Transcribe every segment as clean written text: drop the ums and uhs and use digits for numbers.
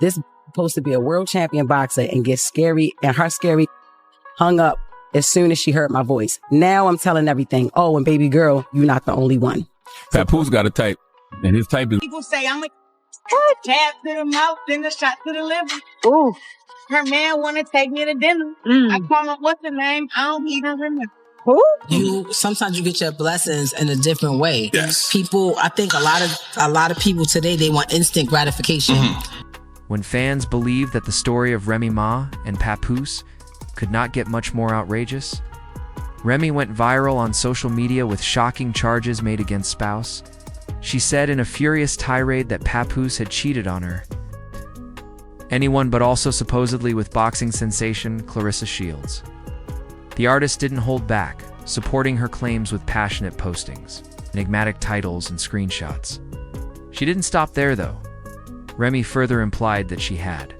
This supposed to be a world champion boxer and get scary, and her scary hung up as soon as she heard my voice. Now I'm telling everything. Oh, and baby girl, you're not the only one. Papoose got a type, and his type is... People say I'm a jab to the mouth, then a shot to the liver. Ooh. Her man want to take me to dinner. I call him, what's the name? I don't even remember. Who? Sometimes you get your blessings in a different way. Yes. People, I think a lot of people today, they want instant gratification. When fans believed that the story of Remy Ma and Papoose could not get much more outrageous, Remy went viral on social media with shocking charges made against spouse. She said in a furious tirade that Papoose had cheated on her. Anyone but also supposedly with boxing sensation Claressa Shields. The artist didn't hold back, supporting her claims with passionate postings, enigmatic titles, and screenshots. She didn't stop there, though. Remy further implied that she had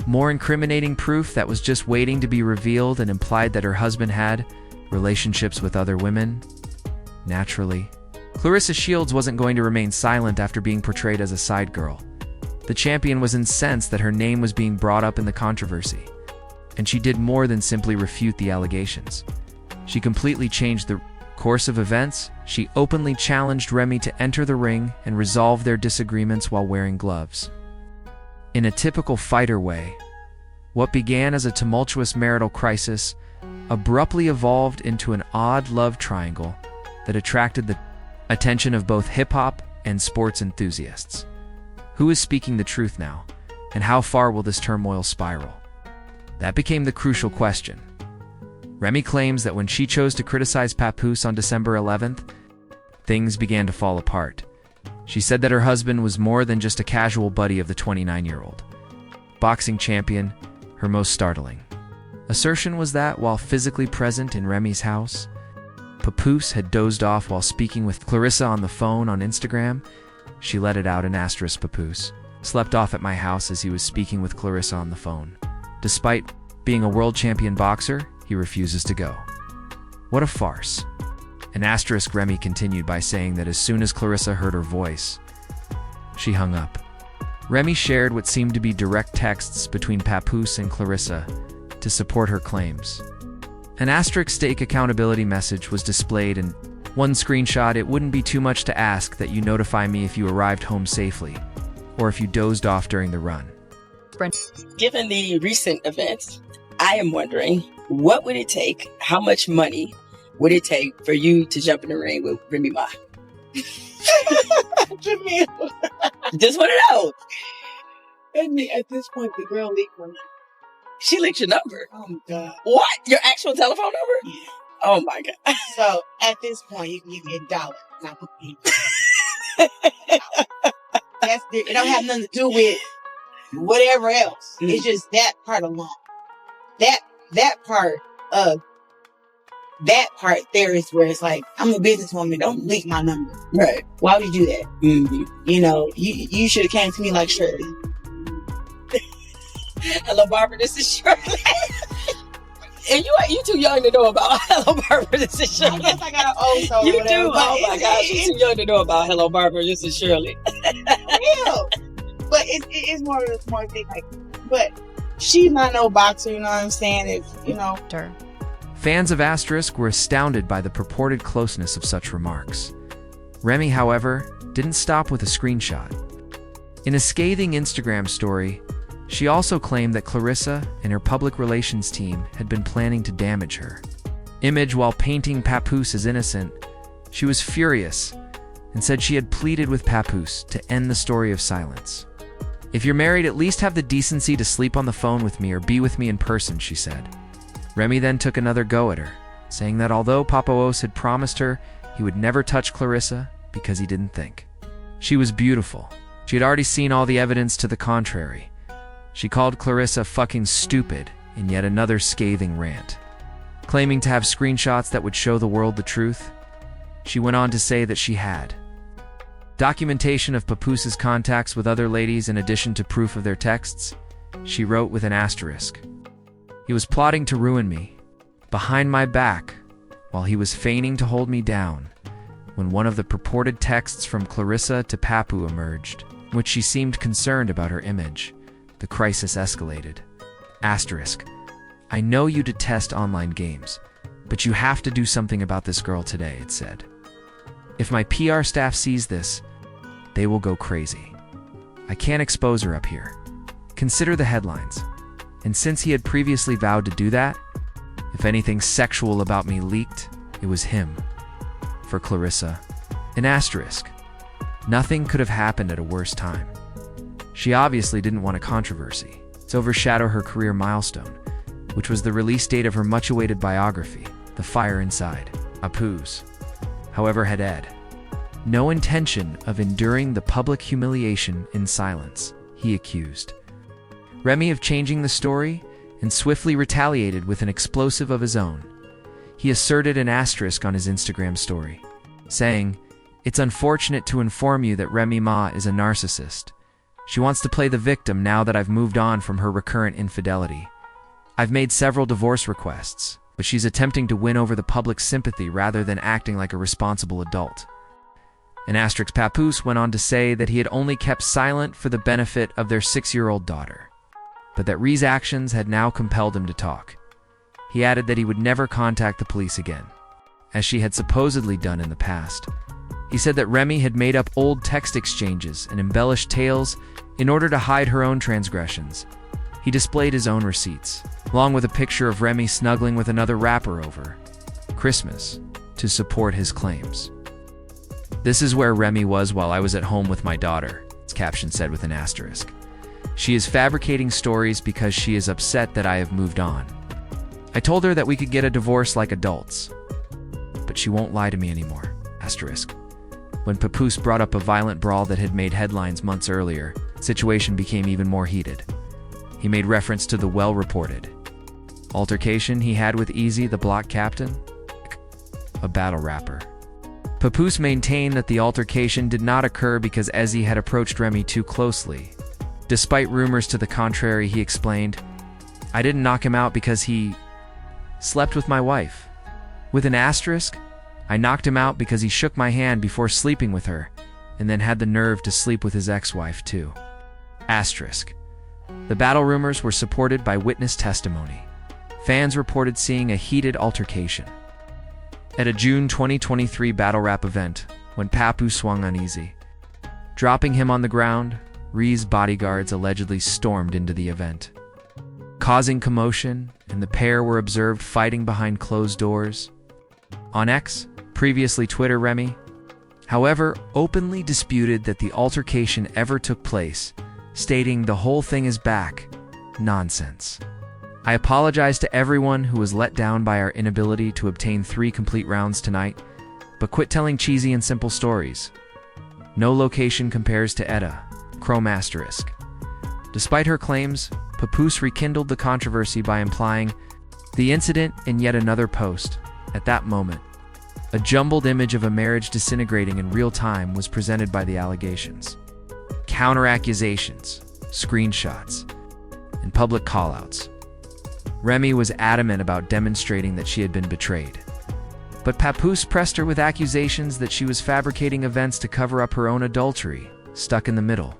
more incriminating proof that was just waiting to be revealed, and implied that her husband had relationships with other women. Naturally, Claressa Shields wasn't going to remain silent after being portrayed as a side girl. The champion was incensed that her name was being brought up in the controversy, and she did more than simply refute the allegations. She completely changed the course of events. She openly challenged Remy to enter the ring and resolve their disagreements while wearing gloves. In a typical fighter way, what began as a tumultuous marital crisis abruptly evolved into an odd love triangle that attracted the attention of both hip-hop and sports enthusiasts. Who is speaking the truth now, and how far will this turmoil spiral? That became the crucial question. Remy claims that when she chose to criticize Papoose on December 11th, things began to fall apart. She said that her husband was more than just a casual buddy of the 29-year-old boxing champion. Her most startling assertion was that while physically present in Remy's house, Papoose had dozed off while speaking with Claressa on the phone on Instagram. She let it out in asterisk. Papoose slept off at my house as he was speaking with Claressa on the phone. Despite being a world champion boxer, he refuses to go. What a farce. An asterisk. Remy continued by saying that as soon as Claressa heard her voice, she hung up. Remy shared what seemed to be direct texts between Papoose and Claressa to support her claims. An asterisk stake accountability message was displayed in one screenshot. It wouldn't be too much to ask that you notify me if you arrived home safely, or if you dozed off during the run. Given the recent events, I am wondering, what would it take, how much money would it take for you to jump in the ring with Remy Ma? Jamil. Just want to know. At this point, the girl leaked my number. She leaked your number. Oh my God. What? Your actual telephone number? Yeah. Oh my God. So at this point, you can give me $1. Not it don't have nothing to do with whatever else. It's just that part alone. That part there is where it's like, I'm a businesswoman. Don't leak my number. Right. Why would you do that? Mm-hmm. You know, you should have came to me like Shirley. Hello, Barbara. This is Shirley. And you too young to know about Hello, Barbara. This is Shirley. I guess I got an old soul. You do? Oh my gosh, you're too young to know about Hello, Barbara. This is Shirley. Real. But it's more of a smart thing. Like, but she's not no boxer. You know what I'm saying? If you know. Fans of Asterisk were astounded by the purported closeness of such remarks. Remy, however, didn't stop with a screenshot. In a scathing Instagram story, she also claimed that Claressa and her public relations team had been planning to damage her image while painting Papoose as innocent. She was furious and said she had pleaded with Papoose to end the story of silence. "If you're married, at least have the decency to sleep on the phone with me or be with me in person," she said. Remy then took another go at her, saying that although Papoose had promised her he would never touch Claressa because he didn't think she was beautiful, she had already seen all the evidence to the contrary. She called Claressa fucking stupid in yet another scathing rant. Claiming to have screenshots that would show the world the truth, she went on to say that she had documentation of Papoose's contacts with other ladies in addition to proof of their texts. She wrote with an asterisk, "He was plotting to ruin me, behind my back, while he was feigning to hold me down, when one of the purported texts from Claressa to Papoose emerged, in which she seemed concerned about her image. the crisis escalated. Asterisk. I know you detest online games, but you have to do something about this girl today, it said. If my PR staff sees this, they will go crazy. I can't expose her up here. Consider the headlines. And since he had previously vowed to do that, if anything sexual about me leaked, it was him. For Claressa, an asterisk. Nothing could have happened at a worse time. She obviously didn't want a controversy to overshadow her career milestone, which was the release date of her much-awaited biography, The Fire Inside, Papoose. However, had no intention of enduring the public humiliation in silence, he accused Remy of changing the story and swiftly retaliated with an explosive of his own. He asserted an asterisk on his Instagram story, saying, "It's unfortunate to inform you that Remy Ma is a narcissist. She wants to play the victim now that I've moved on from her recurrent infidelity. I've made several divorce requests, but she's attempting to win over the public's sympathy rather than acting like a responsible adult." An asterisk Papoose went on to say that he had only kept silent for the benefit of their 6-year-old daughter, but that Ree's actions had now compelled him to talk. He added that he would never contact the police again, as she had supposedly done in the past. He said that Remy had made up old text exchanges and embellished tales in order to hide her own transgressions. He displayed his own receipts, along with a picture of Remy snuggling with another rapper over Christmas, to support his claims. "This is where Remy was while I was at home with my daughter," its caption said with an asterisk. "She is fabricating stories because she is upset that I have moved on. I told her that we could get a divorce like adults, but she won't lie to me anymore." Asterisk. When Papoose brought up a violent brawl that had made headlines months earlier, the situation became even more heated. He made reference to the well-reported altercation he had with Easy, the block captain, a battle rapper. Papoose maintained that the altercation did not occur because Ezzy had approached Remy too closely. Despite rumors to the contrary, he explained, "I didn't knock him out because he slept with my wife." With an asterisk, "I knocked him out because he shook my hand before sleeping with her, and then had the nerve to sleep with his ex-wife too." Asterisk. The battle rumors were supported by witness testimony. Fans reported seeing a heated altercation at a June 2023 battle rap event when Papoose swung on Easy. Dropping him on the ground, Ree's bodyguards allegedly stormed into the event, causing commotion, and the pair were observed fighting behind closed doors. On X, previously Twitter, Remy, however, openly disputed that the altercation ever took place, stating the whole thing is back. Nonsense. "I apologize to everyone who was let down by our inability to obtain 3 complete rounds tonight, but quit telling cheesy and simple stories. No location compares to Etta, Chrome asterisk." Despite her claims, Papoose rekindled the controversy by implying the incident in yet another post. At that moment, a jumbled image of a marriage disintegrating in real time was presented by the allegations. Counter-accusations, screenshots, and public callouts. Remy was adamant about demonstrating that she had been betrayed, but Papoose pressed her with accusations that she was fabricating events to cover up her own adultery, stuck in the middle.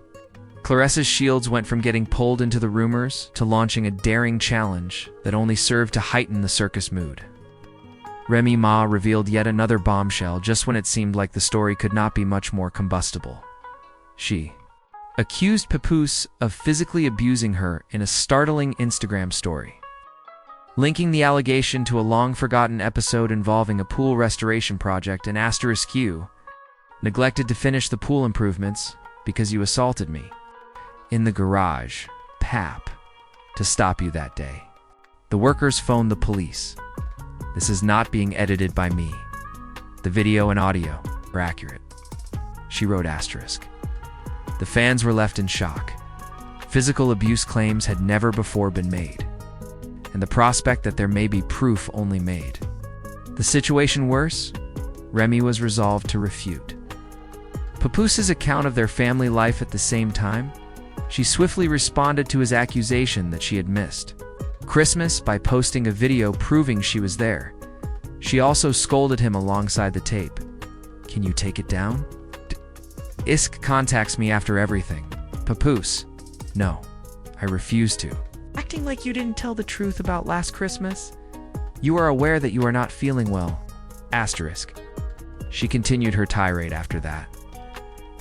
Claressa Shields went from getting pulled into the rumors to launching a daring challenge that only served to heighten the circus mood. Remy Ma revealed yet another bombshell just when it seemed like the story could not be much more combustible. She accused Papoose of physically abusing her in a startling Instagram story, linking the allegation to a long-forgotten episode involving a pool restoration project and asterisk Q, neglected to finish the pool improvements because you assaulted me in the garage, Pap, to stop you that day. The workers phoned the police. This is not being edited by me. The video and audio are accurate. She wrote asterisk. The fans were left in shock. Physical abuse claims had never before been made, and the prospect that there may be proof only made the situation worse. Remy was resolved to refute Papoose's account of their family life. At the same time, she swiftly responded to his accusation that she had missed Christmas by posting a video proving she was there. She also scolded him alongside the tape. "Can you take it down? Isk contacts me after everything. Papoose. No. I refuse to. Acting like you didn't tell the truth about last Christmas? You are aware that you are not feeling well. Asterisk. She continued her tirade after that.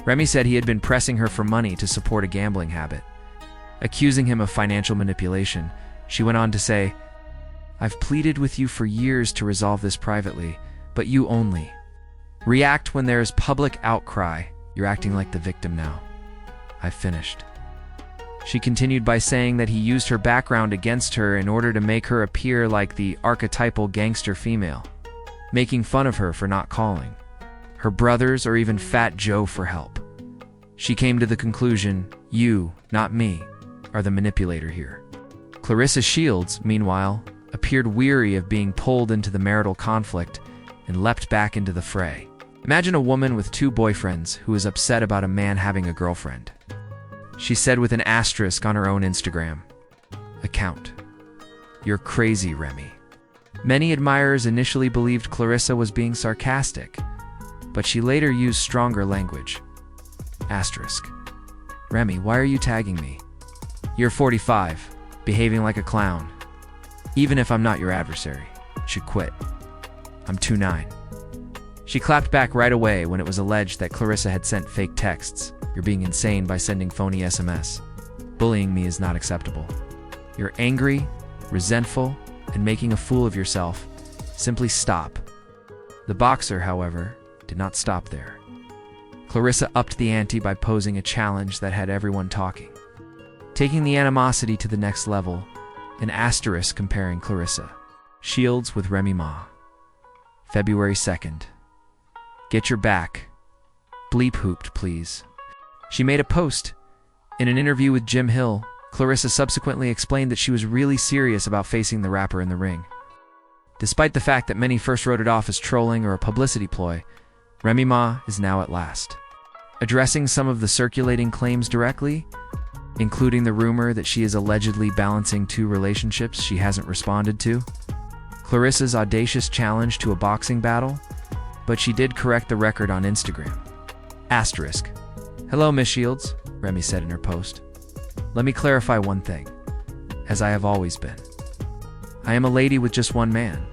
Remy said he had been pressing her for money to support a gambling habit. Accusing him of financial manipulation, she went on to say, "I've pleaded with you for years to resolve this privately, but you only react when there is public outcry. You're acting like the victim now. I've finished." She continued by saying that he used her background against her in order to make her appear like the archetypal gangster female, making fun of her for not calling her brothers or even Fat Joe for help. She came to the conclusion, you, not me, are the manipulator here. Claressa Shields, meanwhile, appeared weary of being pulled into the marital conflict and leapt back into the fray. Imagine a woman with 2 boyfriends who is upset about a man having a girlfriend. She said with an asterisk on her own Instagram account, "You're crazy, Remy." Many admirers initially believed Claressa was being sarcastic, but she later used stronger language. Asterisk. "Remy, why are you tagging me? You're 45, behaving like a clown. Even if I'm not your adversary, should quit. I'm 29. She clapped back right away when it was alleged that Claressa had sent fake texts. "You're being insane by sending phony SMS. Bullying me is not acceptable. You're angry, resentful, and making a fool of yourself. Simply stop." The boxer, however, did not stop there. Claressa upped the ante by posing a challenge that had everyone talking. Taking the animosity to the next level, an asterisk comparing Claressa Shields with Remy Ma. February 2nd. "Get your back. Bleep hooped, please." She made a post. In an interview with Jim Hill, Claressa subsequently explained that she was really serious about facing the rapper in the ring. Despite the fact that many first wrote it off as trolling or a publicity ploy, Remy Ma is now at last addressing some of the circulating claims directly, including the rumor that she is allegedly balancing 2 relationships she hasn't responded to, Claressa's audacious challenge to a boxing battle, but she did correct the record on Instagram. Asterisk. "Hello, Miss Shields," Remy said in her post. "Let me clarify one thing, as I have always been. I am a lady with just one man,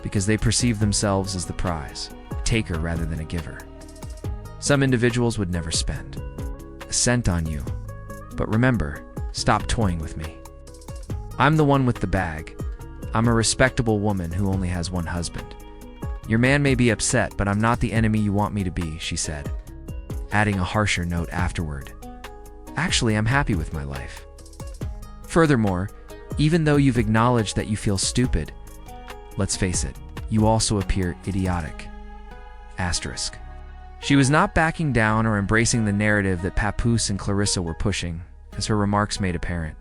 because they perceive themselves as the prize, a taker rather than a giver. Some individuals would never spend a cent on you, but remember, stop toying with me. I'm the one with the bag. I'm a respectable woman who only has one husband. Your man may be upset, but I'm not the enemy you want me to be," she said, adding a harsher note afterward. "Actually, I'm happy with my life. Furthermore, even though you've acknowledged that you feel stupid, let's face it, you also appear idiotic." Asterisk. She was not backing down or embracing the narrative that Papoose and Claressa were pushing, as her remarks made apparent.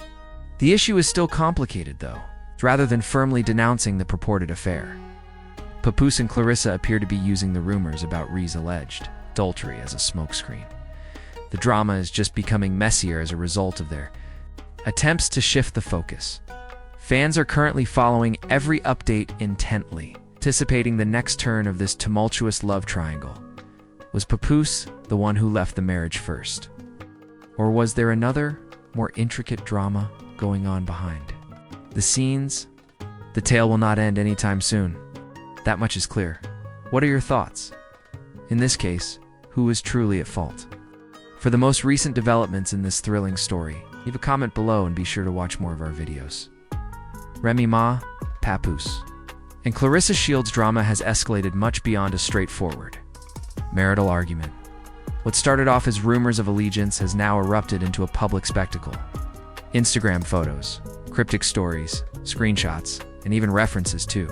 The issue is still complicated, though, rather than firmly denouncing the purported affair. Papoose and Claressa appear to be using the rumors about Rhee's alleged adultery as a smokescreen. The drama is just becoming messier as a result of their attempts to shift the focus. Fans are currently following every update intently, anticipating the next turn of this tumultuous love triangle. Was Papoose the one who left the marriage first? Or was there another, more intricate drama going on behind the scenes? The tale will not end anytime soon. That much is clear. What are your thoughts? In this case, who is truly at fault? For the most recent developments in this thrilling story, leave a comment below and be sure to watch more of our videos. Remy Ma, Papoose, and Claressa Shields' drama has escalated much beyond a straightforward marital argument. What started off as rumors of allegiance has now erupted into a public spectacle. Instagram photos, cryptic stories, screenshots, and even references too.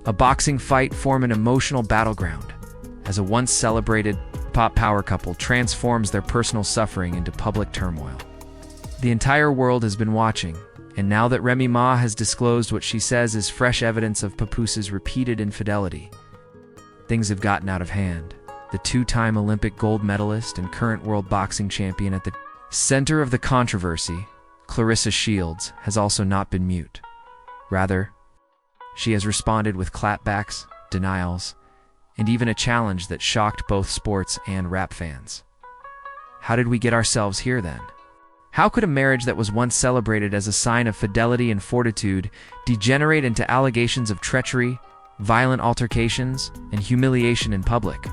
A boxing fight form an emotional battleground as a once celebrated pop power couple transforms their personal suffering into public turmoil. The entire world has been watching, and now that Remy Ma has disclosed what she says is fresh evidence of Papoose's repeated infidelity, things have gotten out of hand. The 2-time Olympic gold medalist and current world boxing champion at the center of the controversy, Claressa Shields, has also not been mute. Rather, she has responded with clapbacks, denials, and even a challenge that shocked both sports and rap fans. How did we get ourselves here then? How could a marriage that was once celebrated as a sign of fidelity and fortitude degenerate into allegations of treachery, violent altercations, and humiliation in public?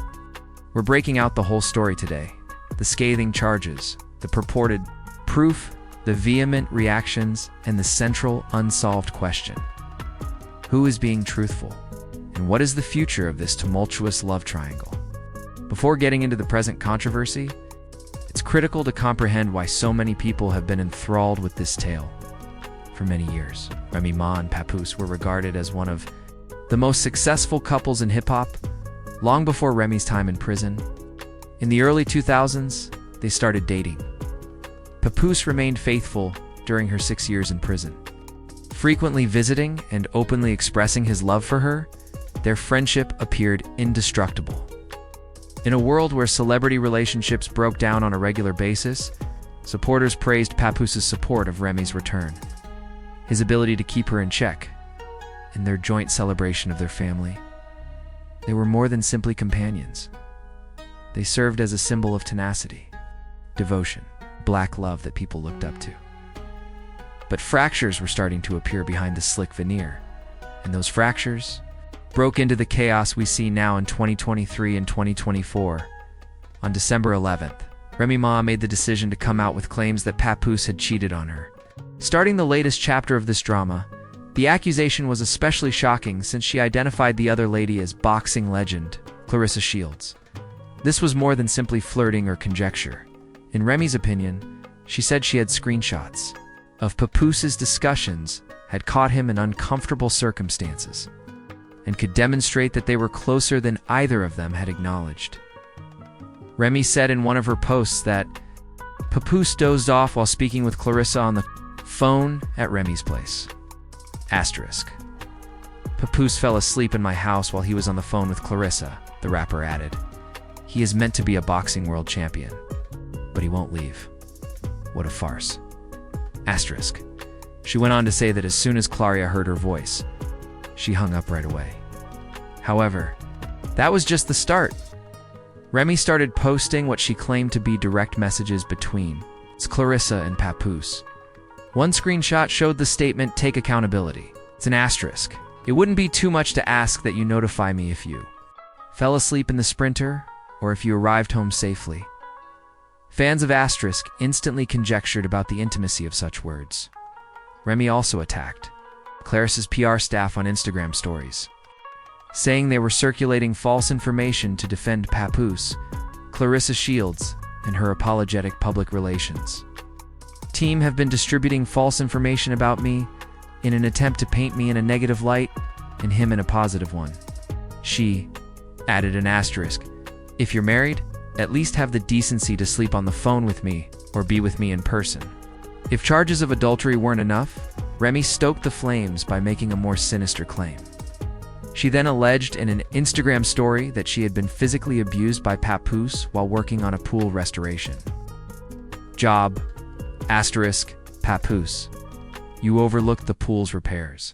We're breaking out the whole story today. The scathing charges, the purported proof, the vehement reactions, and the central unsolved question. Who is being truthful? And what is the future of this tumultuous love triangle? Before getting into the present controversy, it's critical to comprehend why so many people have been enthralled with this tale. For many years, Remy Ma and Papoose were regarded as one of the most successful couples in hip-hop, long before Remy's time in prison. In the early 2000s, they started dating. Papoose remained faithful during her 6 years in prison. Frequently visiting and openly expressing his love for her, their friendship appeared indestructible. In a world where celebrity relationships broke down on a regular basis, supporters praised Papoose's support of Remy's return, his ability to keep her in check, and their joint celebration of their family. They were more than simply companions. They served as a symbol of tenacity, devotion, black love that people looked up to. But fractures were starting to appear behind the slick veneer, and those fractures broke into the chaos we see now in 2023 and 2024. On December 11th, Remy Ma made the decision to come out with claims that Papoose had cheated on her. Starting the latest chapter of this drama, the accusation was especially shocking since she identified the other lady as boxing legend Claressa Shields. This was more than simply flirting or conjecture. In Remy's opinion, she said she had screenshots of Papoose's discussions had caught him in uncomfortable circumstances and could demonstrate that they were closer than either of them had acknowledged. Remy said in one of her posts that Papoose dozed off while speaking with Claressa on the phone at Remy's place. Asterisk. Papoose fell asleep in my house while he was on the phone with Claressa, the rapper added. He is meant to be a boxing world champion, but he won't leave. What a farce. Asterisk. She went on to say that as soon as Claressa heard her voice, she hung up right away. However, that was just the start. Remy started posting what she claimed to be direct messages between Claressa and Papoose. One screenshot showed the statement, "Take accountability." It's an asterisk. It wouldn't be too much to ask that you notify me if you fell asleep in the Sprinter or if you arrived home safely. Fans of asterisk instantly conjectured about the intimacy of such words. Remy also attacked Claressa's PR staff on Instagram stories, saying they were circulating false information to defend Papoose, Claressa Shields, and her apologetic public relations. Team have been distributing false information about me in an attempt to paint me in a negative light and him in a positive one. She added an asterisk. If you're married, at least have the decency to sleep on the phone with me or be with me in person. If charges of adultery weren't enough, Remy stoked the flames by making a more sinister claim. She then alleged in an Instagram story that she had been physically abused by Papoose while working on a pool restoration. Job, asterisk, Papoose. You overlooked the pool's repairs.